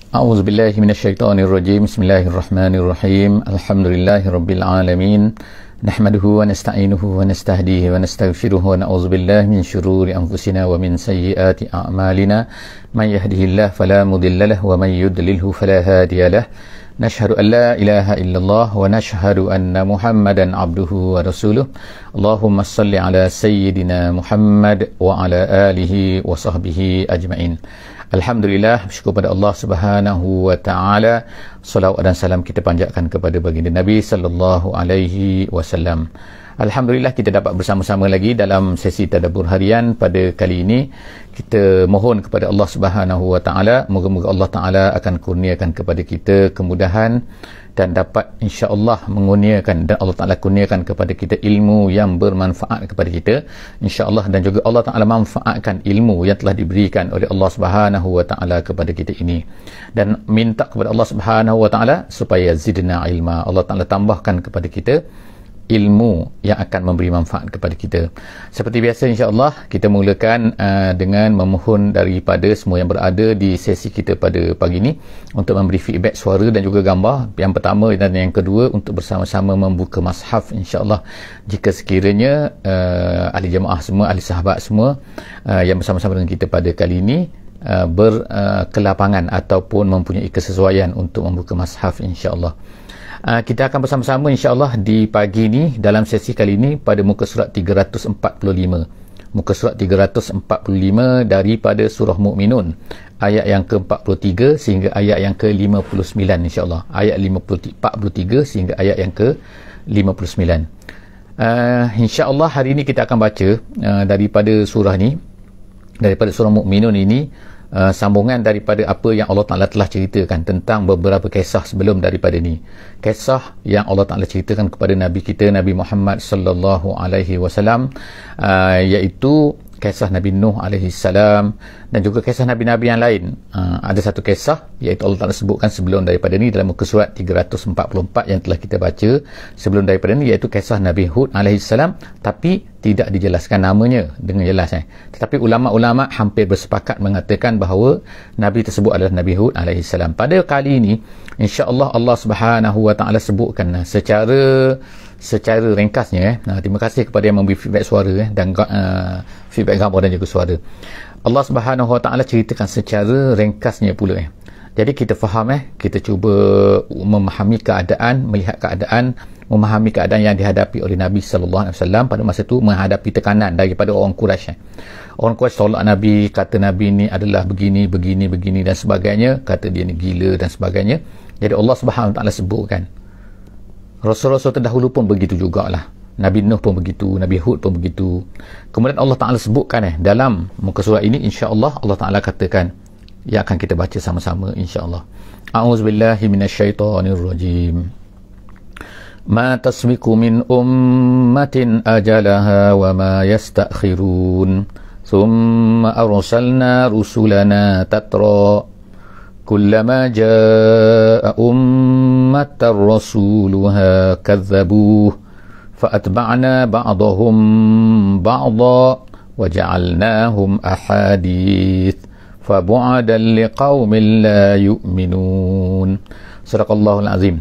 أعوذ بالله من الشيطان الرجيم. بسم الله الرحمن الرحيم. الحمد لله رب العالمين. نحمده ونستعينه ونستهديه ونستغفره ونعوذ بالله من شرور أنفسنا ومن سيئات أعمالنا. من يهده الله فلا مضل له ومن يضلله فلا هادي له. نشهد أن لا إله إلا الله ونشهد أن محمدا عبده ورسوله. اللهم صل على سيدنا محمد وعلى آله وصحبه أجمعين. Alhamdulillah, bersyukur pada Allah Subhanahu wa taala. Salawat dan salam kita panjatkan kepada baginda Nabi sallallahu alaihi wasallam. Alhamdulillah, kita dapat bersama-sama lagi dalam sesi tadabbur harian pada kali ini. Kita mohon kepada Allah Subhanahu wa taala, moga-moga Allah taala akan kurniakan kepada kita kemudahan dan dapat insya-Allah mengurniakan, dan Allah Taala kurniakan kepada kita ilmu yang bermanfaat kepada kita insya-Allah, dan juga Allah Taala manfaatkan ilmu yang telah diberikan oleh Allah Subhanahu wa taala kepada kita ini, dan minta kepada Allah Subhanahu wa taala supaya zidna ilma, Allah Taala tambahkan kepada kita ilmu yang akan memberi manfaat kepada kita. Seperti biasa insya-Allah kita mulakan dengan memohon daripada semua yang berada di sesi kita pada pagi ini untuk memberi feedback suara dan juga gambar. Yang pertama dan yang kedua untuk bersama-sama membuka mushaf insya-Allah. Jika sekiranya ahli jemaah semua, ahli sahabat semua yang bersama-sama dengan kita pada kali ini berkelapangan ataupun mempunyai kesesuaian untuk membuka mushaf insya-Allah. Kita akan bersama-sama insya-Allah di pagi ini dalam sesi kali ini pada muka surat 345. Muka surat 345 daripada surah Mukminun, ayat yang ke-43 sehingga ayat yang ke-59 insya-Allah. Ayat 43 sehingga ayat yang ke-59. Insya-Allah hari ini kita akan baca daripada surah ni, daripada surah Mukminun ini, sambungan daripada apa yang Allah Ta'ala telah ceritakan tentang beberapa kisah sebelum daripada ni. Kisah yang Allah Ta'ala ceritakan kepada Nabi kita, Nabi Muhammad sallallahu alaihi wasallam, iaitu kisah Nabi Nuh alaihi salam dan juga kisah Nabi-Nabi yang lain. Ada satu kisah iaitu Allah Ta'ala sebutkan sebelum daripada ni dalam muka surat 344 yang telah kita baca sebelum daripada ni, iaitu kisah Nabi Hud alaihi salam, tapi tidak dijelaskan namanya dengan jelas. Tetapi ulama-ulama hampir bersepakat mengatakan bahawa Nabi tersebut adalah Nabi Hud alaihi salam. Pada kali ini insya-Allah Allah Subhanahu wa taala sebutkan secara ringkasnya. Terima kasih kepada yang memberi feedback suara dan feedback gambar dan juga suara. Allah Subhanahu wa taala ceritakan secara ringkasnya pula. Jadi kita faham, kita cuba memahami keadaan, melihat keadaan, memahami keadaan yang dihadapi oleh Nabi sallallahu alaihi wasallam pada masa itu, menghadapi tekanan daripada orang Quraisy. Orang Quraisy tolak Nabi, kata Nabi ni adalah begini dan sebagainya, kata dia ni gila dan sebagainya. Jadi Allah Subhanahu wa taala sebutkan Rasul-Rasul terdahulu pun begitu jugalah. Nabi Nuh pun begitu, Nabi Hud pun begitu. Kemudian Allah Ta'ala sebutkan dalam muka surat ini insya-Allah Allah Ta'ala katakan yang akan kita baca sama-sama insya-Allah. A'udzubillahi minasyaitonirrajim. Ma tasbiqu min ummatin ajalaha wa ma yastakhirun. Thumma arsalna rusulana tatra. كلما جاء أمة رسولها كذبوه فأتبعنا بعضهم بعضا وجعلناهم أحاديث فبعدا لقوم لا يؤمنون. صدق الله العظيم.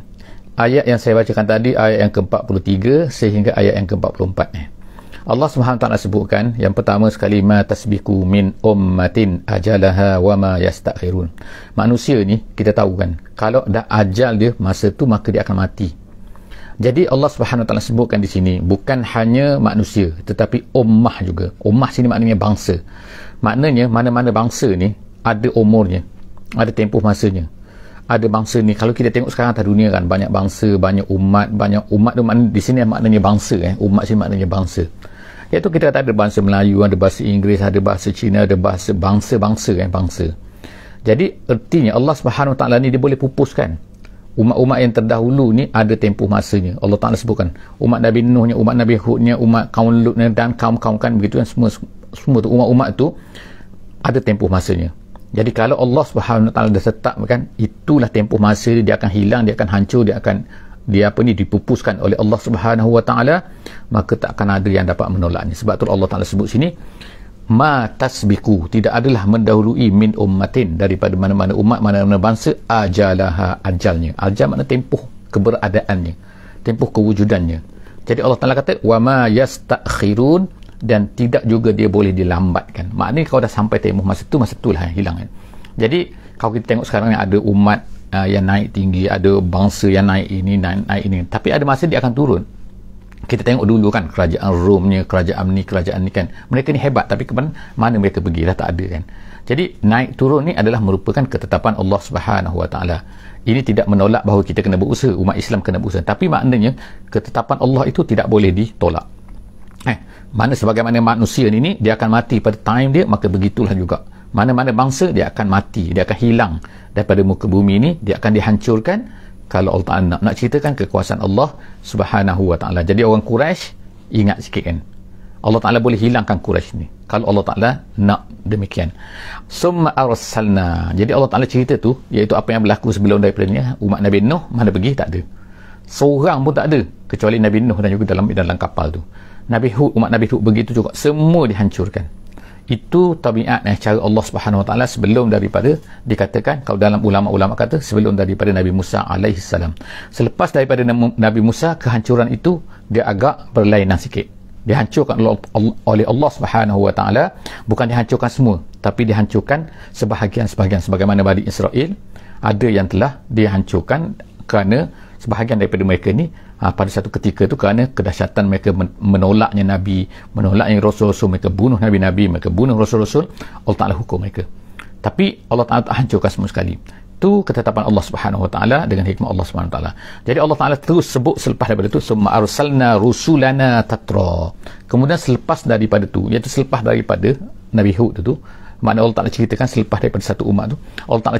Ayat yang saya bacakan tadi ayat yang ke-43 sehingga ayat yang ke-44. Allah Subhanahu taala sebutkan yang pertama sekali, ma tasbiqu min ummatin ajalaha wa ma yastakhirun. Manusia ni kita tahu kan, kalau dah ajal dia masa tu maka dia akan mati. Jadi Allah Subhanahu taala sebutkan di sini bukan hanya manusia tetapi ummah juga. Ummah sini maknanya bangsa. Maknanya mana-mana bangsa ni ada umurnya, ada tempoh masanya. Ada bangsa ni, kalau kita tengok sekarang atas dunia kan, banyak bangsa, banyak umat tu maknanya di sini maknanya bangsa. Umat sini maknanya bangsa. Iaitu kita kata ada bahasa Melayu, ada bahasa Inggeris, ada bahasa Cina, ada bahasa bangsa-bangsa bangsa. Jadi ertinya Allah Subhanahu Wa Taala ni dia boleh pupuskan umat-umat yang terdahulu ni ada tempoh masanya. Allah Taala sebutkan umat Nabi Nuhnya, umat Nabi Hudnya, umat kaum Lutnya dan kaum-kaum kan begitu kan, semua tu umat-umat tu ada tempoh masanya. Jadi kalau Allah Subhanahu Wa Taala dah tetapkan itulah tempoh masa dia akan hilang, dia akan hancur, dia akan dipupuskan oleh Allah Subhanahu Wa Taala, maka tak akan ada yang dapat menolaknya. Sebab tu Allah Taala sebut sini ma tasbiku, tidak adalah mendahului min ummatin, daripada mana-mana umat, mana-mana bangsa, ajalaha, ajalnya. Ajal makna tempoh keberadaannya, tempoh kewujudannya. Jadi Allah Ta'ala kata wa ma yastakhirun, dan tidak juga dia boleh dilambatkan. Maknanya kalau dah sampai tempoh masa itulah yang hilang kan. Jadi kalau kita tengok sekarang ni, ada umat yang naik tinggi, ada bangsa yang naik ini, naik ini, tapi ada masa dia akan turun. Kita tengok dulu kan, kerajaan Romnya, kerajaan ni kan, mereka ni hebat, tapi ke mana mereka pergi, dah tak ada kan. Jadi naik turun ni adalah merupakan ketetapan Allah Subhanahu Wa Taala. Ini tidak menolak bahawa kita kena berusaha, umat Islam kena berusaha, tapi maknanya ketetapan Allah itu tidak boleh ditolak. Mana sebagaimana manusia ni dia akan mati pada time dia, maka begitulah juga mana-mana bangsa dia akan mati, dia akan hilang daripada muka bumi ni, dia akan dihancurkan kalau Allah Ta'ala nak ceritakan kekuasaan Allah Subhanahu Wa Ta'ala. Jadi orang Quraisy ingat sikit kan, Allah Ta'ala boleh hilangkan Quraisy ni kalau Allah Ta'ala nak demikian. Summa arsalna, jadi Allah Ta'ala cerita tu, iaitu apa yang berlaku sebelum daripada ni. Umat Nabi Nuh mana pergi? Tak ada seorang pun, tak ada, kecuali Nabi Nuh dan juga dalam kapal tu. Nabi Hud, umat Nabi Hud begitu juga, semua dihancurkan. Itu tabiat cara Allah Subhanahu Wa Taala sebelum daripada, dikatakan, kalau dalam ulama-ulama kata, sebelum daripada Nabi Musa alaihi salam. Selepas daripada Nabi Musa, kehancuran itu dia agak berlainan sikit. Dihancurkan oleh Allah Subhanahu Wa Taala, bukan dihancurkan semua, tapi dihancurkan sebahagian-sebahagian, sebagaimana Bani Israel ada yang telah dihancurkan kerana sebahagian daripada mereka ni pada satu ketika tu, kerana kedahsyatan mereka menolaknya Nabi, menolaknya Rasul-Rasul, mereka bunuh Nabi-Nabi, mereka bunuh Rasul-Rasul, Allah Ta'ala hukum mereka. Tapi Allah Ta'ala tak hancurkan semua sekali. Itu ketetapan Allah Subhanahu Wa Ta'ala dengan hikmah Allah Subhanahu Wa Ta'ala. Jadi Allah Ta'ala terus sebut selepas daripada itu, summa arsalna rusulana tatra. Kemudian selepas daripada tu, iaitu selepas daripada Nabi Hud tu, makna Allah Ta'ala ceritakan selepas daripada satu umat tu, Allah Ta'ala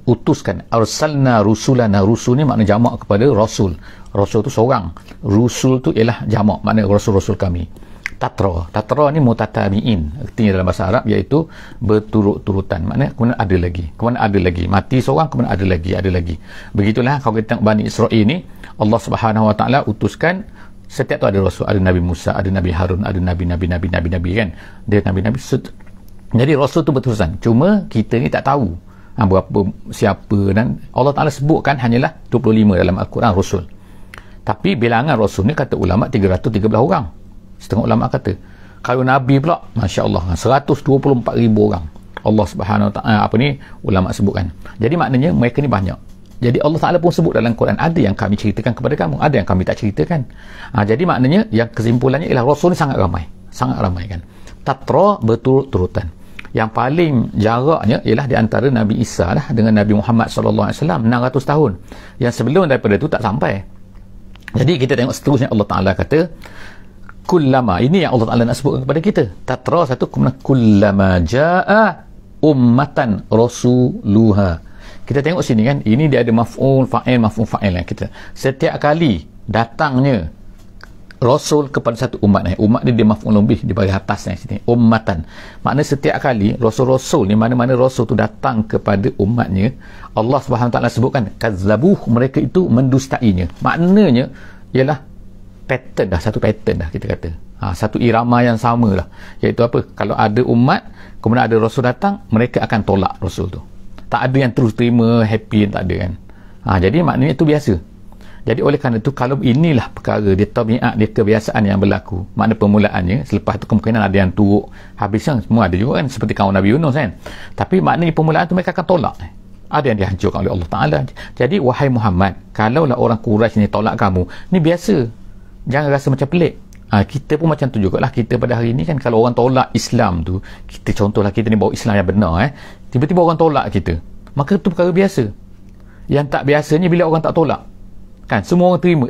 utuskan, arsalna rusulana. Rusul ni makna jamak kepada rasul. Rasul tu seorang, rusul tu ialah jamak, makna rasul-rasul kami. Tatra ni mutatabi'in, artinya dalam bahasa Arab, iaitu berturut-turutan. Makna kemudian ada lagi, mati seorang, kemudian ada lagi. Begitulah kalau kita tengok Bani Israel ni, Allah Subhanahu Wa Ta'ala utuskan, setiap tu ada rasul, ada Nabi Musa, ada Nabi Harun, ada nabi-nabi kan, dia nabi-nabi. Jadi rasul tu berterusan, cuma kita ni tak tahu berapa, siapa, dan Allah Ta'ala sebutkan hanyalah 25 dalam Al-Quran rasul. Tapi bilangan rasul ni, kata ulama, 313 orang. Setengah ulama kata, kalau Nabi pula, Masya Allah, 124,000 orang Allah Subhanahu Wa Ta'ala ulama sebutkan. Jadi maknanya mereka ni banyak. Jadi Allah Ta'ala pun sebut dalam Quran, ada yang kami ceritakan kepada kamu, ada yang kami tak ceritakan. Jadi maknanya yang kesimpulannya ialah rasul ni sangat ramai kan. Tatra, berturut-turutan. Yang paling jaraknya ialah di antara Nabi Isa lah dengan Nabi Muhammad SAW, 600 tahun. Yang sebelum daripada itu tak sampai. Jadi kita tengok seterusnya, Allah Ta'ala kata kullama, ini yang Allah Ta'ala nak sebutkan kepada kita. Tatra satu, kemudian kullama ja'a ummatan rasuluha. Kita tengok sini kan, ini dia ada maf'ul fa'il kan kita. Setiap kali datangnya rasul kepada satu umat dia maf'ul bih di bahagian atas sini, ummatan. Maknanya setiap kali rasul-rasul ni, mana-mana rasul tu datang kepada umatnya, Allah Subhanahu Wa Ta'ala sebutkan kazzabuh, mereka itu mendustainya. Maknanya ialah pattern dah, satu pattern dah kita kata. Satu irama yang sama lah, iaitu apa, kalau ada umat kemudian ada rasul datang, mereka akan tolak rasul tu. Tak ada yang terus terima happy, tak ada kan. Jadi maknanya itu biasa. Jadi oleh kerana itu, kalau inilah perkara dia, tabiat dia, kebiasaan yang berlaku, makna permulaannya, selepas itu kemungkinan ada yang turuk, habisnya semua ada juga kan, seperti kaum Nabi Yunus kan. Tapi maknanya permulaan itu mereka akan tolak, ada yang dihancurkan oleh Allah Ta'ala. Jadi wahai Muhammad, kalaulah orang Quraisy ni tolak kamu, ni biasa, jangan rasa macam pelik. Kita pun macam tu jugalah, kita pada hari ni kan, kalau orang tolak Islam tu, kita contohlah kita ni bawa Islam yang benar, tiba-tiba orang tolak kita, maka itu perkara biasa. Yang tak biasanya bila orang tak tolak kan, semua orang terima,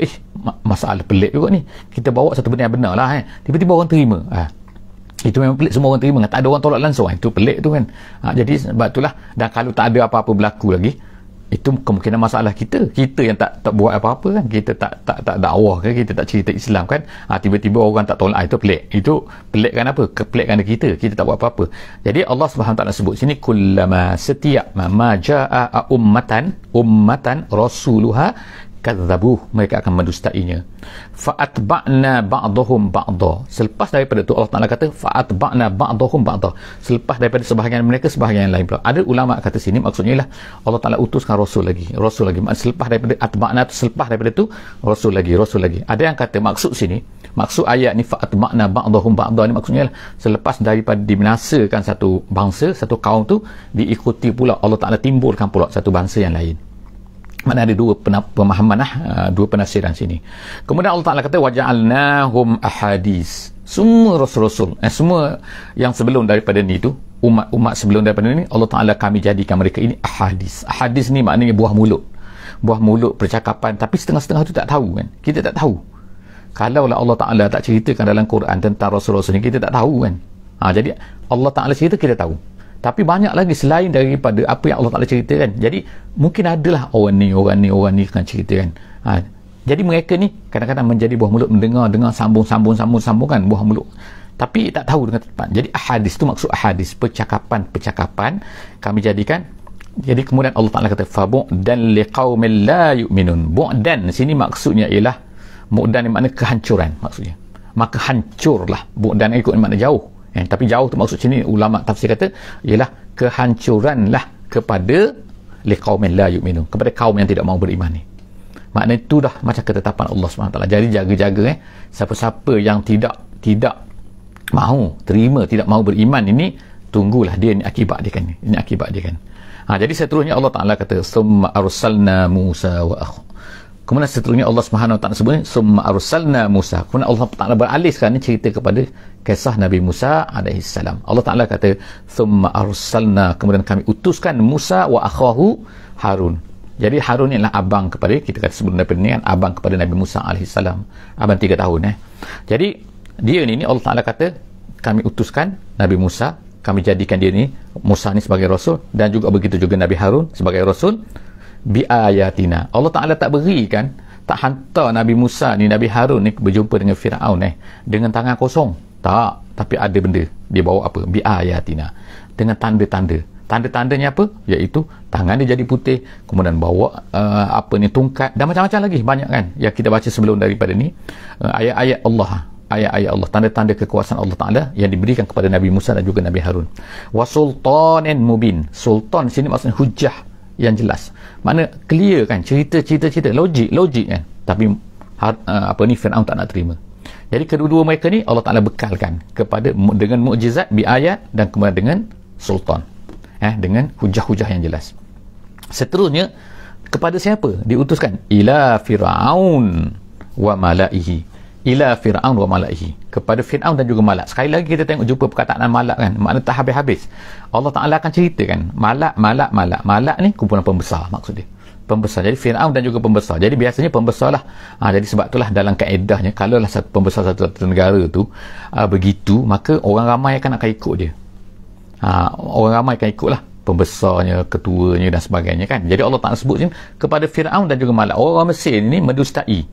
masalah pelik juga ni, kita bawa satu benda yang benar lah, tiba-tiba orang terima, itu memang pelik, semua orang terima, tak ada orang tolak langsung, itu pelik tu kan. Jadi sebab itulah, dan kalau tak ada apa-apa berlaku lagi, itu kemungkinan masalah kita yang tak buat apa-apa kan, kita tak dakwah kan, kita tak cerita Islam kan, tiba-tiba orang tak tolak, itu pelik. Itu pelik kan apa? Pelik kan kita tak buat apa-apa. Jadi Allah Subhanahu Taala sebut sini, kullama, setiap ma jaa ummatan rasuluha, kadzabuh, mereka akan mendustainya. Fa'atba'na ba'dahum ba'da, selepas daripada itu Allah Ta'ala kata fa'atba'na ba'dahum ba'da, selepas daripada sebahagian mereka sebahagian lain pula. Ada ulama kata sini maksudnya lah Allah Ta'ala utuskan rasul lagi. Selepas daripada atba'na, selepas daripada itu rasul lagi. Ada yang kata maksud sini, maksud ayat ni fa'atba'na ba'dahum ba'da ni maksudnya lah selepas daripada dibinasakan satu bangsa, satu kaum tu, diikuti pula Allah Ta'ala timbulkan pula satu bangsa yang lain. Mana ada dua pemahaman dua penafsiran sini. Kemudian Allah Ta'ala kata waja'alnahum ahadis, semua rasul-rasul, semua yang sebelum daripada ni tu, umat-umat sebelum daripada ni, Allah Ta'ala kami jadikan mereka ini ahadis. Ahadis ni maknanya buah mulut percakapan, tapi setengah-setengah tu tak tahu kan, kita tak tahu. Kalaulah Allah Ta'ala tak ceritakan dalam Quran tentang rasul-rasul ni, kita tak tahu kan. Jadi Allah Ta'ala cerita, kita tahu. Tapi banyak lagi selain daripada apa yang Allah Ta'ala ceritakan. Jadi mungkin adalah orang ni akan ceritakan. Jadi mereka ni kadang-kadang menjadi buah mulut, mendengar sambung kan buah mulut, tapi tak tahu dengan tepat. Jadi ahadis tu maksud ahadis, percakapan kami jadikan. Jadi kemudian Allah Ta'ala kata fabu'dan liqaumin la yu'minun. Bu'dan sini maksudnya ialah bu'dan ni makna kehancuran maksudnya. Maka hancurlah. Bu'dan ikut makna jauh. Tapi jauh tu maksud sini ulama tafsir kata ialah kehancuranlah kepada liqaumin la yu'minun, kepada kaum yang tidak mau beriman ni. Maknanya itu dah macam ketetapan Allah SWT. Jadi jaga-jaga siapa-siapa yang tidak mahu terima, tidak mahu beriman ini, tunggulah dia, ni akibat dia kan. Ini akibat dia kan. Jadi seterusnya Allah Ta'ala kata summa arsalna Musa wa akhu. Kemudian seterusnya Allah Subhanahu Wa Ta'ala sebut summa arsalna Musa. Kemudian Allah Ta'ala beralih sekarang ni cerita kepada kisah Nabi Musa alaihi salam. Allah Ta'ala kata summa arsalna, kemudian kami utuskan Musa wa akhahu Harun. Jadi Harun ialah abang kepada, kita kata sebelum daripada ni kan, abang kepada Nabi Musa alaihi salam, abang 3 tahun. Jadi dia ni Allah Ta'ala kata kami utuskan Nabi Musa, kami jadikan dia ni, Musa ni sebagai rasul, dan juga begitu juga Nabi Harun sebagai rasul. Bi ayatina, Allah Ta'ala tak berikan, tak hantar Nabi Musa ni, Nabi Harun ni berjumpa dengan Fir'aun dengan tangan kosong, tak, tapi ada benda dia bawa. Apa? Bi ayatina, dengan tanda-tandanya apa? Iaitu tangan dia jadi putih, kemudian bawa tungkat dan macam-macam lagi, banyak kan yang kita baca sebelum daripada ni, ayat-ayat Allah, tanda-tanda kekuasaan Allah Ta'ala yang diberikan kepada Nabi Musa dan juga Nabi Harun. Wa sultanin mubin, sultan sini maksudnya hujah yang jelas, makna clear kan, cerita logik kan, tapi Fir'aun tak nak terima. Jadi kedua-dua mereka ni Allah Ta'ala bekalkan kepada dengan mukjizat, biayat, dan kemudian dengan sultan, dengan hujah-hujah yang jelas. Seterusnya kepada siapa diutuskan? Ila Fir'aun wa malaihi. Ila Fir'aun wa malaihi, kepada Fir'aun dan juga malak. Sekali lagi kita tengok jumpa perkataan malak kan, makna tak habis-habis. Allah Ta'ala akan ceritakan malak ni kumpulan pembesar, maksud dia pembesar. Jadi Fir'aun dan juga pembesar. Jadi biasanya pembesar lah. Jadi sebab itulah dalam kaedahnya, kalau lah satu pembesar satu negara tu begitu, maka orang ramai akan ikut dia. Orang ramai akan ikut lah pembesarnya, ketuanya dan sebagainya kan. Jadi Allah Ta'ala sebut kepada Fir'aun dan juga malak. Orang Mesir ni mendustai.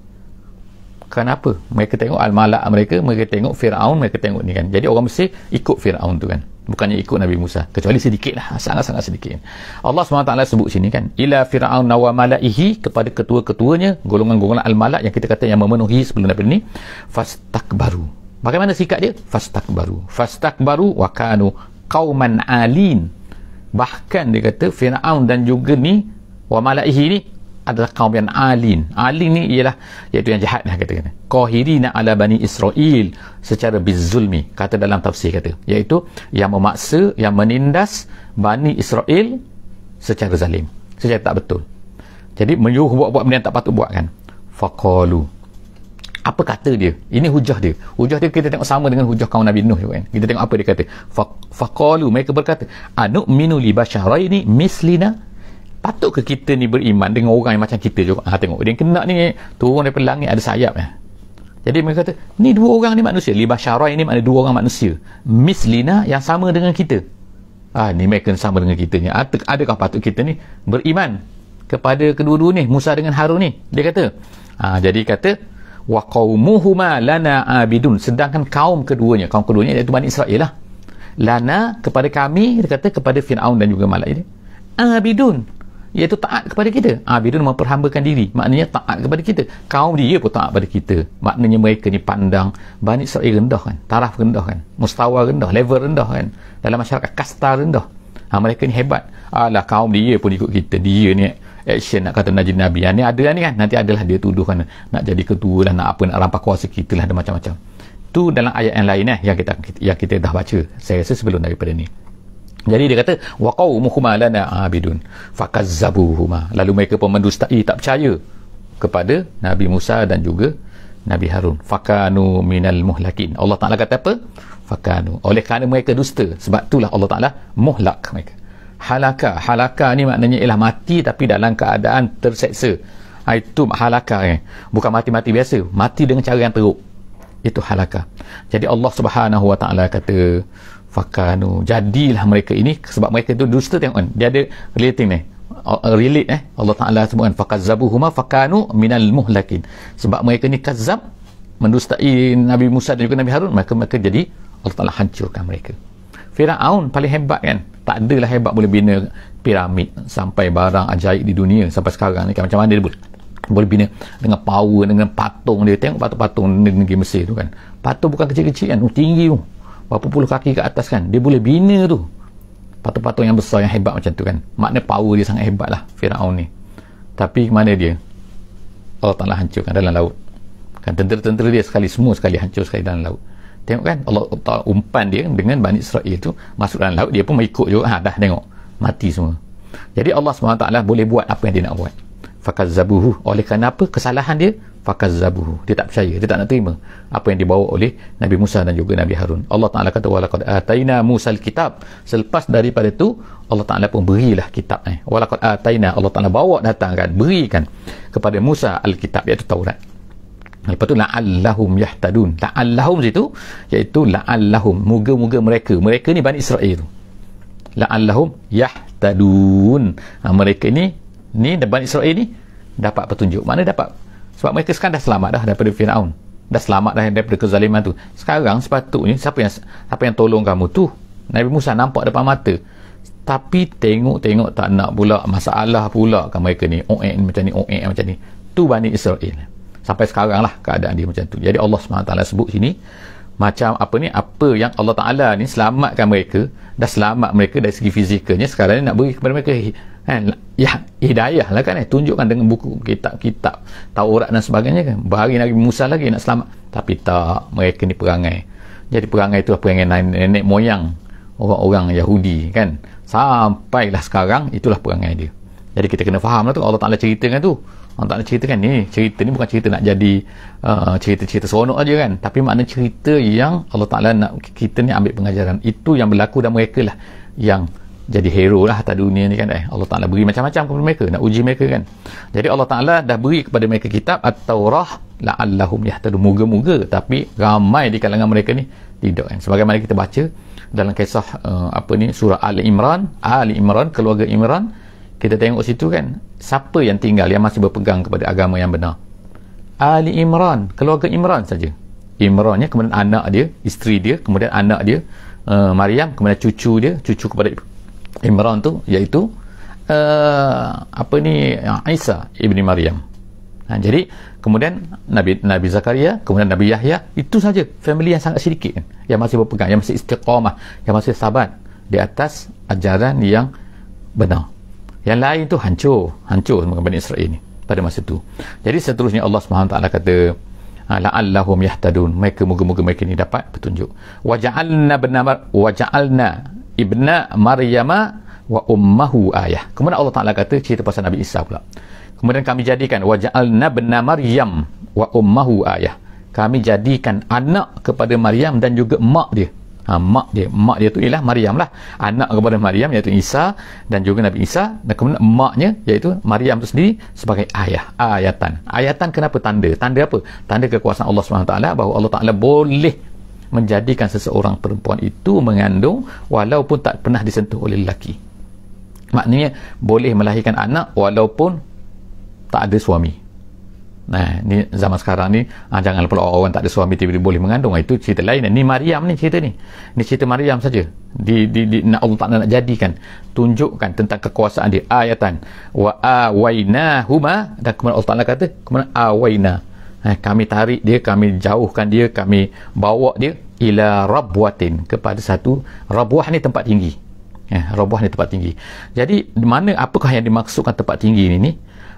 Kenapa? Mereka tengok al-malak mereka tengok Fir'aun, mereka tengok ni kan. Jadi orang Mesir ikut Fir'aun tu kan, bukannya ikut Nabi Musa, kecuali sedikit lah, sangat-sangat sedikit. Allah SWT sebut sini kan, ila Fir'aun wa malaihi, kepada ketua-ketuanya, golongan-golongan al-malak yang kita kata yang memenuhi sebelum daripada ni. Fastakbaru, bagaimana sikap dia? Fastakbaru wa kanu qauman alin. Bahkan dia kata Fir'aun dan juga ni wa malaihi ni adalah kaum yang alin. Alin ni ialah iaitu yang jahat lah, kata qahirina ala bani Israel secara bizulmi, kata dalam tafsir kata, iaitu yang memaksa, yang menindas Bani Israel secara zalim, secara tak betul. Jadi menyuruh buat-buat benda yang tak patut buat kan. Faqalu, apa kata dia? Ini hujah dia kita tengok sama dengan hujah kaum Nabi Nuh juga kan. Kita tengok apa dia kata. Faqalu, mereka berkata, anu'minu li basyaraini mislina, patut ke kita ni beriman dengan orang yang macam kita juga? Tengok dia kena ni turun daripada langit, ada sayap Jadi mereka kata ni dua orang ni manusia. Libasyarai ni makna dua orang manusia, mislina yang sama dengan kita. Ni mereka sama dengan kita ni. Adakah patut kita ni beriman kepada kedua-dua ni, Musa dengan Harun ni? Dia kata jadi kata wa qaumuhuma lana abidun, sedangkan kaum keduanya iaitu Bani Israel lah, lana kepada kami, dia kata kepada Fir'aun dan juga malak ini, abidun, iaitu taat kepada kita. Abidun memperhambakan diri, maknanya taat kepada kita. Kaum dia pun taat kepada kita, maknanya mereka ni pandang Bani Israel rendah kan, taraf rendah kan, mustawa rendah, level rendah kan, dalam masyarakat kasta rendah. Mereka ni hebat. Alah, kaum dia pun ikut kita, dia ni action nak kata nak jadi Nabi. Ni ada ni kan, nanti adalah dia tuduh kan nak jadi ketua lah, nak apa, nak rampas kuasa kita lah, ada macam-macam. Tu dalam ayat yang lain yang kita dah baca, saya rasa sebelum daripada ni. Jadi dia kata waqaumuhuma lana abidun fakazzabuhuma, lalu mereka pun mendustai, tak percaya kepada Nabi Musa dan juga Nabi Harun. Fakanu minal muhlakin. Allah Ta'ala kata apa? Fakanu, oleh kerana mereka dusta, sebab itulah Allah Ta'ala muhlak mereka. Halaka ni maknanya ialah mati tapi dalam keadaan terseksa. Itu halaka bukan mati-mati biasa, mati dengan cara yang teruk, itu halaka. Jadi Allah Subhanahu Wa Ta'ala kata fakanu, jadilah mereka ini, sebab mereka itu dusta. Tengok kan, dia ada relating ni, relate Allah Ta'ala sebutkan fakazzabuhuma fakanu minal muhlakin, sebab mereka ni kazzab, mendustai Nabi Musa dan juga Nabi Harun, maka jadi Allah Ta'ala hancurkan mereka. Firaun paling hebat kan, tak adalah hebat boleh bina piramid sampai barang ajaib di dunia sampai sekarang ni kan. Macam mana dia boleh bina dengan power, dengan patung dia. Tengok patung-patung negeri Mesir tu kan, patung bukan kecil-kecil kan, tinggi tu, berapa puluh kaki ke atas kan, dia boleh bina tu patung-patung yang besar, yang hebat macam tu kan. Maknanya power dia sangat hebat lah Firaun ni. Tapi mana dia? Allah Ta'ala hancurkan dalam laut kan. Tentera-tentera dia semua sekali hancur sekali dalam laut. Tengok kan, Allah Ta'ala umpan dia dengan Bani Israel tu masuk dalam laut, dia pun mengikut juga. Dah tengok, mati semua. Jadi Allah SWT boleh buat apa yang dia nak buat. Fakazzabuhu, oleh kerana apa? Kesalahan dia, fakazzabuhu, dia tak percaya, dia tak nak terima apa yang dibawa oleh Nabi Musa dan juga Nabi Harun. Allah Ta'ala kata walaqad ataina Musal kitab, selepas daripada tu Allah Ta'ala pun berilah kitab walaqad ataina, Allah Ta'ala bawa datang kan, berikan kepada Musa al-kitab, iaitu Taurat. Lepas tu la'allahum yahtadun, la'allahum situ iaitu la'allahum, moga-moga mereka ni Bani Israel tu, la'allahum yahtadun, mereka ni Bani Israel ni dapat petunjuk. Mana dapat? Sebab mereka sekarang dah selamat dah daripada Firaun, dah selamat dah daripada kezaliman tu. Sekarang sepatutnya siapa yang tolong kamu tu? Nabi Musa nampak depan mata, tapi tengok tak nak pula, masalah pula kan mereka ni, macam ni. Tu Bani Israel. Sampai sekarang lah keadaan dia macam tu. Jadi Allah SWT sebut sini macam apa yang Allah Ta'ala ni selamatkan mereka, dah selamat mereka dari segi fizikalnya, sekarang ni nak beri kepada mereka hidayah lah kan, tunjukkan dengan buku kitab Taurat dan sebagainya kan, bagi Nabi Musa lagi nak selamat. Tapi tak, mereka ni perangai. Jadi perangai tu perangai nenek moyang orang-orang Yahudi kan, sampailah sekarang itulah perangai dia. Jadi kita kena faham lah tu, Allah Ta'ala ceritakan tu, Allah Ta'ala ceritakan ni, cerita ni bukan cerita nak jadi cerita-cerita seronok aja kan, tapi makna cerita yang Allah Ta'ala nak kita ni ambil pengajaran. Itu yang berlaku dan mereka lah yang jadi hero lah atas dunia ni kan. Allah Ta'ala beri macam-macam kepada mereka, nak uji mereka kan. Jadi Allah Ta'ala dah beri kepada mereka kitab At-Taurah la'allahum yahtadun, moga-moga, tapi ramai di kalangan mereka ni tidak kan. Sebagaimana kita baca dalam kisah surah Ali Imran, keluarga Imran, kita tengok situ kan, siapa yang tinggal yang masih berpegang kepada agama yang benar? Ali Imran, keluarga Imran saja. Imrannya, kemudian anak dia, isteri dia, kemudian anak dia Maryam, kemudian cucu kepada Imran tu iaitu Isa ibni Maryam. Jadi kemudian Nabi Zakaria, kemudian Nabi Yahya, itu saja family yang sangat sedikit kan, yang masih berpegang, yang masih istiqamah, yang masih sabat di atas ajaran yang benar. Yang lain tu hancur sama Bani Israel ni pada masa tu. Jadi seterusnya Allah SWT kata la'allahum yahtadun, mereka moga-moga mereka ni dapat petunjuk. Waja'alna ibna Maryama wa ummahu ayah. Kemudian Allah Ta'ala kata cerita pasal Nabi Isa pula. Kemudian kami jadikan waja'alna ibna Maryam wa ummahu ayah, kami jadikan anak kepada Maryam dan juga mak dia. Mak dia tu ialah Maryam lah, anak kepada Maryam iaitu Isa dan juga Nabi Isa, dan kemudian maknya iaitu Maryam tu sendiri sebagai ayah. Ayatan kenapa? Tanda apa? Tanda kekuasaan Allah SWT, bahawa Allah Ta'ala boleh menjadikan seseorang perempuan itu mengandung walaupun tak pernah disentuh oleh lelaki. Maknanya boleh melahirkan anak walaupun tak ada suami. Nah, ni zaman sekarang ni, jangan pula orang tak ada suami tiba-tiba boleh mengandung. Itu cerita lain. Ni Maryam ni cerita ni. Ni cerita Maryam saja. Allah Ta'ala nak jadikan, tunjukkan tentang kekuasaan dia. Ayatan wa awainahuma, dan kemudian Allah Ta'ala kata kemudian awaina, kami tarik dia, kami jauhkan dia, kami bawa dia ila rabwatin, kepada satu rabwah ni tempat tinggi. Rabwah ni tempat tinggi. Jadi mana, apakah yang dimaksudkan tempat tinggi ni?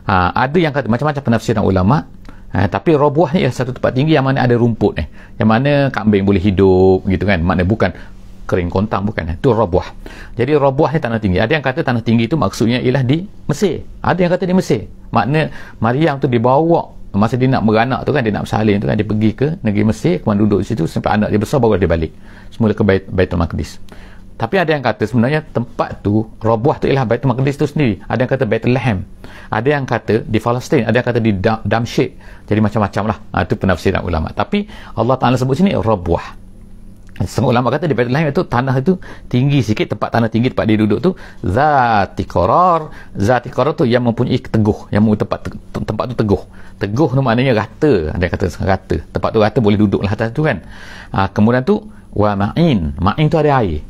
Ada yang kata macam-macam penafsiran ulama, tapi rabwah ni ialah satu tempat tinggi yang mana ada rumput, yang mana kambing boleh hidup gitu kan, makna bukan kering kontang, bukan, itu rabwah. Jadi rabwah ni tanah tinggi. Ada yang kata tanah tinggi itu maksudnya ialah di Mesir, ada yang kata di Mesir, makna Maryam tu dibawa masa dia nak beranak tu kan, dia nak bersalin tu kan, dia pergi ke negeri Mesir, kemudian duduk di situ sampai anak dia besar, baru dia balik semula ke Baitul Maqdis. Tapi ada yang kata sebenarnya tempat tu, rabwah tu ialah Baitul Maqdis tu sendiri. Ada yang kata Bethlehem, ada yang kata di Palestin, ada yang kata di Damsyik. Jadi macam-macam lah. Itu penafsiran ulama. Tapi Allah Ta'ala sebut sini rabwah. Setengah ulama kata di Bethlehem itu tanah itu tinggi sikit, tempat tanah tinggi tempat dia duduk tu zati qarar. Zati qarar tu yang mempunyai teguh, yang tempat tu teguh. Teguh tu maknanya rata. Ada yang kata rata, tempat tu rata, boleh duduk lah atas tu kan. Kemudian tu wa ma'in. Ma'in tu ada air.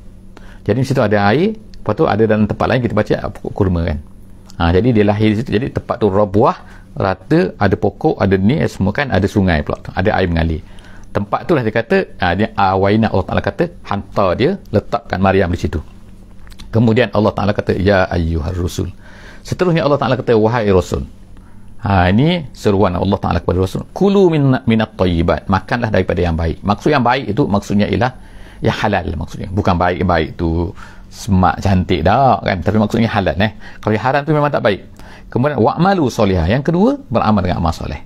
Jadi di situ ada air. Lepas tu ada dalam tempat lain kita baca pokok kurma kan. Jadi dia lahir di situ. Jadi tempat tu rabwah, rata, ada pokok, ada ni semua kan, ada sungai pula, ada air mengalir. Tempat tu lah dia kata, dia awaina, Allah Ta'ala kata hantar dia, letakkan Maryam di situ. Kemudian Allah Ta'ala kata ya ayyuhar rusul. Seterusnya Allah Ta'ala kata wahai rasul. Ini seruan Allah Ta'ala kepada rasul, kulu minat thayyibat, makanlah daripada yang baik. Maksud yang baik itu maksudnya ialah yang halal, maksudnya bukan baik-baik tu semak cantik dah kan, tapi maksudnya halal. Kalau yang haram tu memang tak baik. Kemudian wa'malu solihah, yang kedua beramal dengan amal soleh.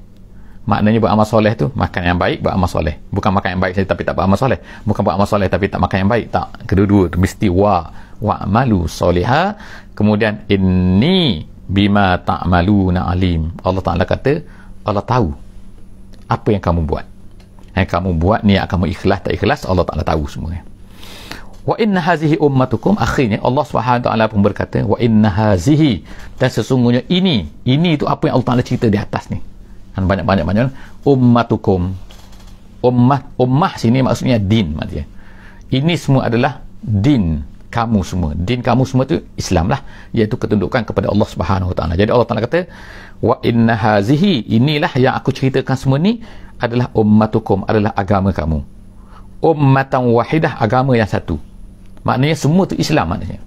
Maknanya beramal soleh tu makan yang baik, beramal soleh, bukan makan yang baik saja tapi tak beramal soleh, bukan beramal soleh tapi tak makan yang baik, tak, kedua-dua tu mesti wa'malu solihah. Kemudian inni bima ta'maluna alim, Allah Ta'ala kata Allah tahu apa yang kamu buat. Kamu buat niat kamu ikhlas tak ikhlas, Allah Ta'ala tahu semua. Wa inna hazihi ummatukum, akhirnya Allah Subhanahu Ta'ala pun berkata wa inna hazihi, dan sesungguhnya ini itu apa yang Allah Ta'ala cerita di atas ni, dan banyak ummatukum. Ummah sini maksudnya din, maksudnya ini semua adalah din kamu semua. Din kamu semua tu Islam lah, iaitu ketundukan kepada Allah Subhanahu Ta'ala. Jadi Allah Ta'ala kata wa inna hazihi, inilah yang aku ceritakan semua ni adalah ummatukum, adalah agama kamu. Ummatan wahidah, agama yang satu. Maknanya semua tu Islam maknanya.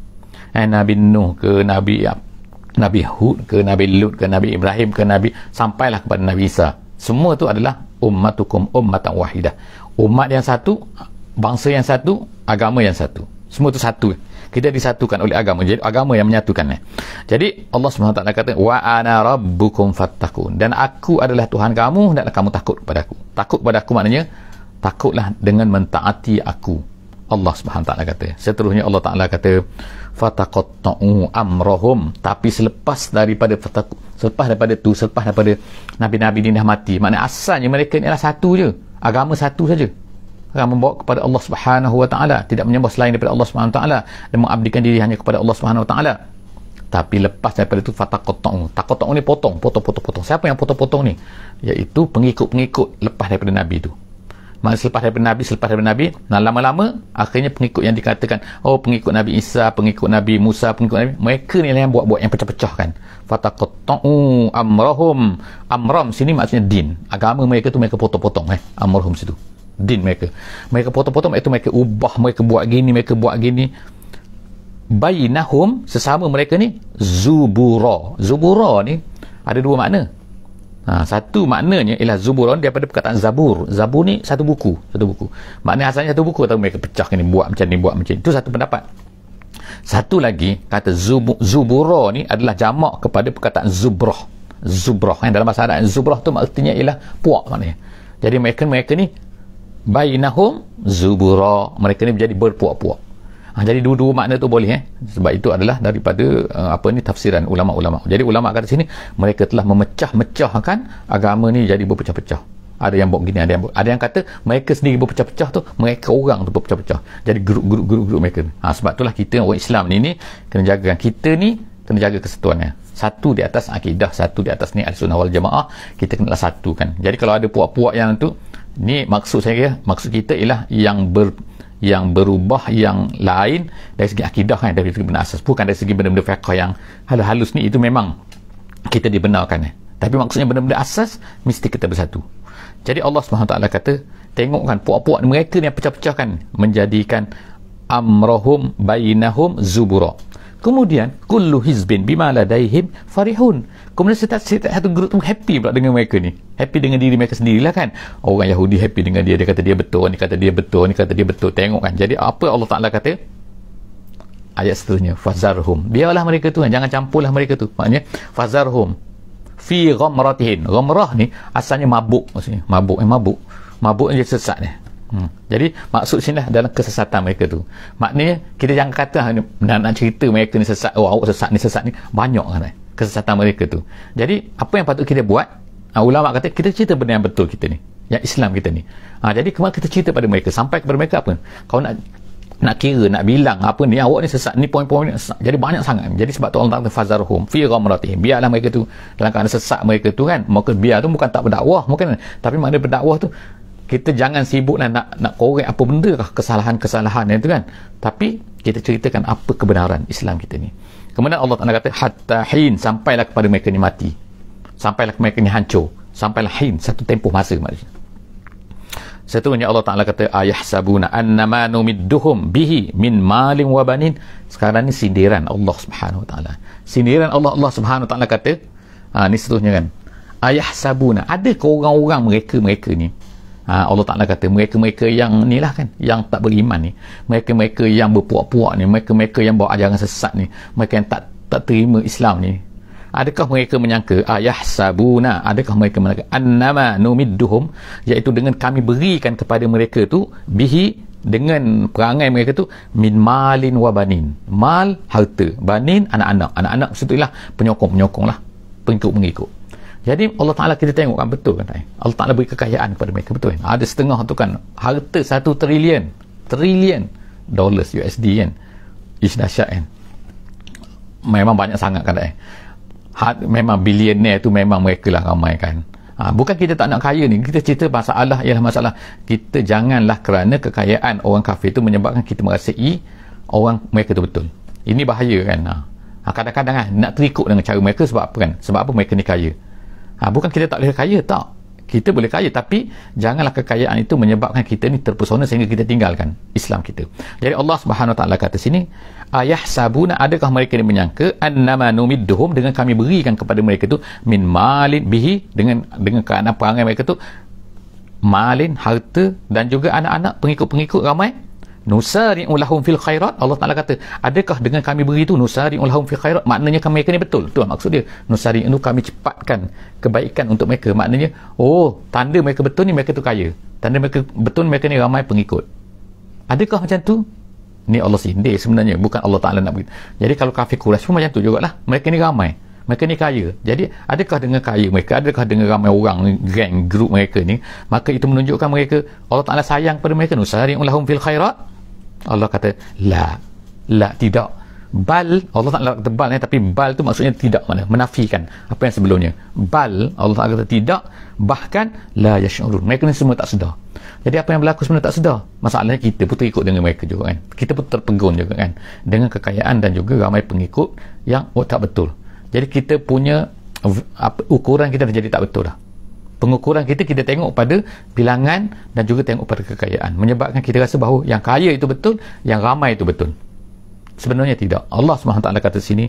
Nabi Nuh ke Nabi Hud ke Nabi Lut ke Nabi Ibrahim ke Nabi, sampailah kepada Nabi Isa, semua tu adalah ummatukum ummatan wahidah. Umat yang satu, bangsa yang satu, agama yang satu. Semua tu satu. Kita disatukan oleh agama. Jadi agama yang menyatukan. Jadi Allah SWT kata wa ana rabbukum fattaqun, dan aku adalah Tuhan kamu, dan kamu takut kepada aku. Takut kepada aku maknanya takutlah dengan mentaati aku. Allah SWT kata. Seterusnya Allah Ta'ala kata fataqatta'u amrahum, tapi selepas daripada Nabi-Nabi ni dah mati, maknanya asalnya mereka ni adalah satu je, agama satu saja, akan membawa kepada Allah Subhanahu Wa Ta'ala, tidak menyembah selain daripada Allah Subhanahu Wa Ta'ala, dan mengabdikan diri hanya kepada Allah Subhanahu Wa Ta'ala. Tapi lepas daripada itu fataqatta'u ni potong. Siapa yang potong ni? Iaitu pengikut-pengikut lepas daripada Nabi itu. Maka selepas daripada Nabi, dan lama-lama akhirnya pengikut yang dikatakan pengikut Nabi Isa, pengikut Nabi Musa, pengikut Nabi, mereka ni lah yang buat yang pecah-pecah kan. Fataqatta'u amrahum. Amram sini maksudnya din, agama mereka tu mereka potong-potong amrahum situ, din mereka potong-potong, iaitu mereka ubah, mereka buat gini. Bainahum, sesama mereka ni zubura ni ada dua makna. Satu maknanya ialah zubura daripada perkataan zabur ni satu buku. Maknanya asalnya satu buku, atau mereka pecah ni, buat macam ni, itu satu pendapat. Satu lagi kata zubura ni adalah jamak kepada perkataan zubrah yang dalam bahasa Arab zubrah tu maksudnya ialah puak maknanya. Jadi mereka ni bainahum zubura, mereka ni menjadi berpuak-puak. Jadi dua-dua makna tu boleh sebab itu adalah daripada tafsiran ulama-ulama. Jadi ulama kata sini mereka telah memecah-mecahkan agama ni jadi berpecah-pecah. Ada yang buat gini, ada yang kata mereka sendiri berpecah-pecah tu, mereka orang tu berpecah-pecah. Jadi grup mereka. Sebab itulah kita orang Islam ni kena jaga, kita ni kena jaga kesatuannya. satu di atas akidah, satu di atas ni Ahlussunnah wal Jamaah. Kita kena satu kan. Jadi kalau ada puak-puak yang tu, ni maksud kita ialah yang berubah yang lain dari segi akidah kan, dari segi benda asas, bukan dari segi benda-benda fiqh yang halus ni. Itu memang kita dibenarkan tapi maksudnya benda-benda asas mesti kita bersatu. Jadi Allah SWT kata, tengokkan puak-puak mereka ni yang pecah-pecahkan, menjadikan amrahum bainahum zubura, kemudian kullu hizbin bima ladaihim farihun, kemudian setiap satu grup tu happy pula dengan mereka ni, happy dengan diri mereka sendirilah kan. Orang Yahudi happy dengan dia kata dia betul, ni kata dia betul, ni kata dia betul. Tengok kan. Jadi apa Allah Ta'ala kata ayat seterusnya, fazarhum, biarlah mereka tu, jangan campurlah mereka tu. Maknanya fazarhum fi ghamratihin. Ghamrah ni asalnya mabuk, maksudnya mabuk ni dia sesat ni. Jadi maksud sini dalam kesesatan mereka tu. Maknanya kita jangan kata nak cerita mereka ni sesat, awak sesat ni banyak kan kesesatan mereka tu. Jadi apa yang patut kita buat, ulama kata kita cerita benda yang betul kita ni, yang Islam kita ni. Jadi kemana kita cerita pada mereka, sampai kepada mereka apa, kau nak kira, nak bilang apa ni, awak ni sesat ni, poin-poin ni sesat. Jadi banyak sangat. Jadi sebab tu Allah kata fazarhum fi ghamratihim, biarlah mereka tu dalam keadaan sesat mereka tu kan. Maka biar tu bukan tak berdakwah mungkin, tapi makna berdakwah tu kita jangan sibuklah nak korek apa benda kah kesalahan-kesalahan itu kan, tapi kita ceritakan apa kebenaran Islam kita ni. Kemudian Allah Ta'ala kata hatta hin, sampailah kepada mereka ni mati, sampailah mereka ni hancur, sampailah hin, satu tempoh masa maksudnya. Seterusnya Allah Ta'ala kata ayahsabuna annama numidduhum bihi min malin wa banin. Sekarang ni sindiran Allah Subhanahu Wa Ta'ala, sindiran Allah Subhanahu Wa Ta'ala kata ni seterusnya kan, ayahsabuna, adakah orang-orang mereka ni, Allah Ta'ala kata mereka-mereka yang ni lah kan, yang tak beriman ni, mereka-mereka yang berpuak-puak ni, mereka-mereka yang bawa ajaran sesat ni, mereka yang tak terima Islam ni, adakah mereka menyangka ayahsabuna, adakah mereka menyangka annama numidduhum, iaitu dengan kami berikan kepada mereka tu bihi, dengan perangai mereka tu, min malin wa banin, mal harta, banin anak-anak maksudnya penyokong lah, pengikut-pengikut. Jadi Allah Ta'ala kita tengok kan, betul kan, Allah Ta'ala beri kekayaan kepada mereka, betul kan, ada setengah tu kan harta 1 trilion dollars USD kan, dahsyat kan, memang banyak sangat kan memang bilioner tu memang mereka lah ramai kan. Bukan kita tak nak kaya ni, kita cerita masalah ialah masalah kita janganlah kerana kekayaan orang kafir tu menyebabkan kita merasai orang mereka tu betul. Ini bahaya kan. Kadang-kadang kan nak terikut dengan cara mereka, sebab apa kan, sebab apa mereka ni kaya. Bukan kita tak boleh kaya, tak, kita boleh kaya, tapi janganlah kekayaan itu menyebabkan kita ni terpesona sehingga kita tinggalkan Islam kita. Jadi Allah Subhanahu Wa Ta'ala kata sini ayahsabuna, adakah mereka ni menyangka annama numidduhum, dengan kami berikan kepada mereka tu min malin bihi, dengan keadaan perangai mereka tu malin harta, dan juga anak-anak pengikut-pengikut ramai, nusari'u lahum fil khairat. Allah Ta'ala kata adakah dengan kami beri tu nusari'u lahum fil khairat, maknanya kami mereka ni betul maksud dia nusari'u, kami cepatkan kebaikan untuk mereka. Maknanya tanda mereka betul ni, mereka tu kaya, tanda mereka betul mereka ni ramai pengikut. Adakah macam tu? Ni Allah sindir sebenarnya, bukan Allah Ta'ala nak begitu. Jadi kalau kafir Quraisy pun macam tu jugalah, mereka ni ramai, mereka ni kaya. Jadi adakah dengan kaya mereka, adakah dengan ramai orang, gang, grup mereka ni, maka itu menunjukkan mereka, Allah Ta'ala sayang pada mereka, nusari'u lahum fil khairat? Allah kata la, tidak. Bal, Allah Ta'ala kata bal tapi bal tu maksudnya tidak, mana menafikan apa yang sebelumnya. Bal, Allah Ta'ala kata tidak, bahkan la yash'urun, mereka ni semua tak sedar. Jadi apa yang berlaku sebenarnya tak sedar. Masalahnya kita pun terikut dengan mereka juga kan, kita pun terpegun juga kan dengan kekayaan dan juga ramai pengikut yang tak betul. Jadi kita punya ukuran kita dah jadi tak betul dah. Pengukuran kita tengok pada bilangan dan juga tengok pada kekayaan, menyebabkan kita rasa bahawa yang kaya itu betul, yang ramai itu betul. Sebenarnya tidak. Allah SWT kata sini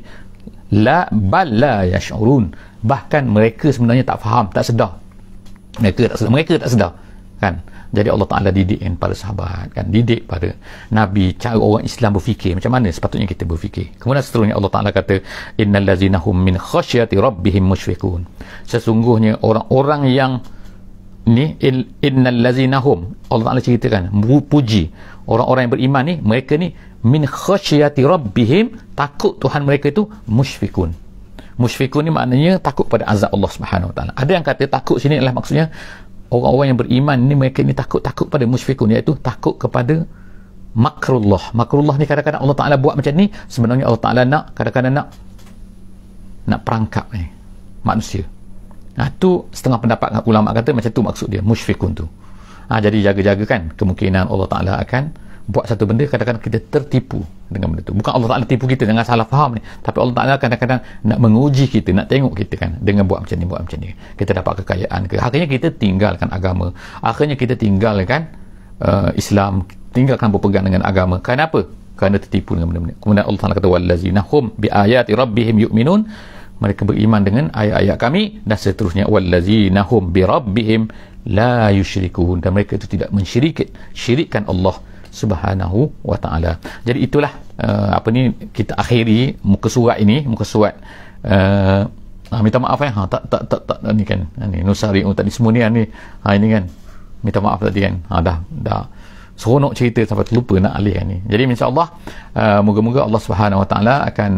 la bal la yash'urun, bahkan mereka sebenarnya tak faham, tak sedar. Mereka tak sedar kan. Jadi Allah Ta'ala didik kan para sahabat kan, didik pada Nabi cara orang Islam berfikir, macam mana sepatutnya kita berfikir. Kemudian seterusnya Allah Ta'ala kata innal ladzina hum min khasyati rabbihim musyfiqun, sesungguhnya orang-orang yang ni innal ladzina hum, Allah Ta'ala ceritakan, puji orang-orang yang beriman ni, mereka ni min khasyati rabbihim, takut Tuhan mereka itu, musyfiqun. Musyfiqun ni maknanya takut pada azab Allah Subhanahu Wa Ta'ala. Ada yang kata takut sini adalah maksudnya orang-orang yang beriman ni, mereka ni takut pada musyfiqun, iaitu takut kepada makrullah. Makrullah ni kadang-kadang Allah Ta'ala buat macam ni, sebenarnya Allah Ta'ala nak, kadang-kadang nak nak perangkap manusia. Tu setengah pendapat ulama kata macam tu maksud dia, musyfikun tu. Jadi jaga-jaga kan, kemungkinan Allah Ta'ala akan buat satu benda, kadang-kadang kita tertipu dengan benda tu. Bukan Allah Ta'ala tipu kita, dengan salah faham ni, tapi Allah Ta'ala kadang-kadang nak menguji kita, nak tengok kita kan, dengan buat macam ni, buat macam ni. Kita dapat kekayaan ke, akhirnya kita tinggalkan agama, akhirnya kita tinggalkan Islam, tinggalkan berpegang dengan agama. Kenapa? Kerana tertipu dengan benda-benda. Kemudian Allah Ta'ala kata wallazina hum bi ayati rabbihim yu'minun, mereka beriman dengan ayat-ayat kami, dan seterusnya wallazina hum bi rabbihim la yusyrikun, dan mereka itu tidak syirikkan Allah Subhanahu wa ta'ala. Jadi itulah kita akhiri muka surat ini, muka surat minta maaf tak ni kan, ni Nusari tadi semua ni ini kan, minta maaf tadi kan, dah seronok cerita sampai terlupa nak alihkan ni. Jadi insya-Allah moga-moga Allah Subhanahu wa taala akan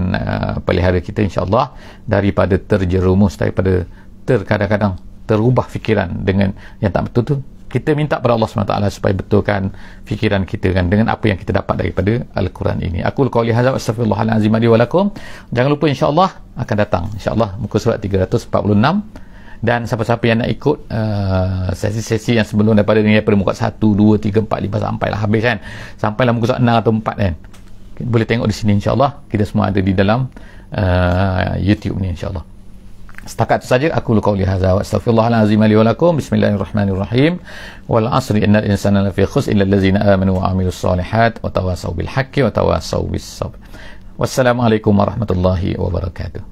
pelihara kita insya-Allah daripada terjerumus, daripada kadang-kadang terubah fikiran dengan yang tak betul tu. Kita minta pada Allah Subhanahu wa taala supaya betulkan fikiran kita kan dengan apa yang kita dapat daripada Al-Quran ini. Aku qauli hadza wa astaghfirullahal azim li wa lakum. Jangan lupa insya-Allah akan datang insya-Allah muka surat 346. Dan siapa-siapa yang nak ikut sesi-sesi yang sebelum daripada ni, daripada muka 1, 2, 3, 4, 5 sampailah habis kan, sampailah muka surat 6 atau 4 kan, boleh tengok di sini insyaAllah. Kita semua ada di dalam YouTube ni insyaAllah. Setakat itu saja. Aku qauli hadza wa astaghfirullahalazim li wa lakum. Bismillahirrahmanirrahim. Wal 'asri innal insana lafi khusr illa allazina amanu wa 'amilus solihat wa tawassaw bil haqqi wa tawassaw bis sabr. Wassalamualaikum warahmatullahi wabarakatuh.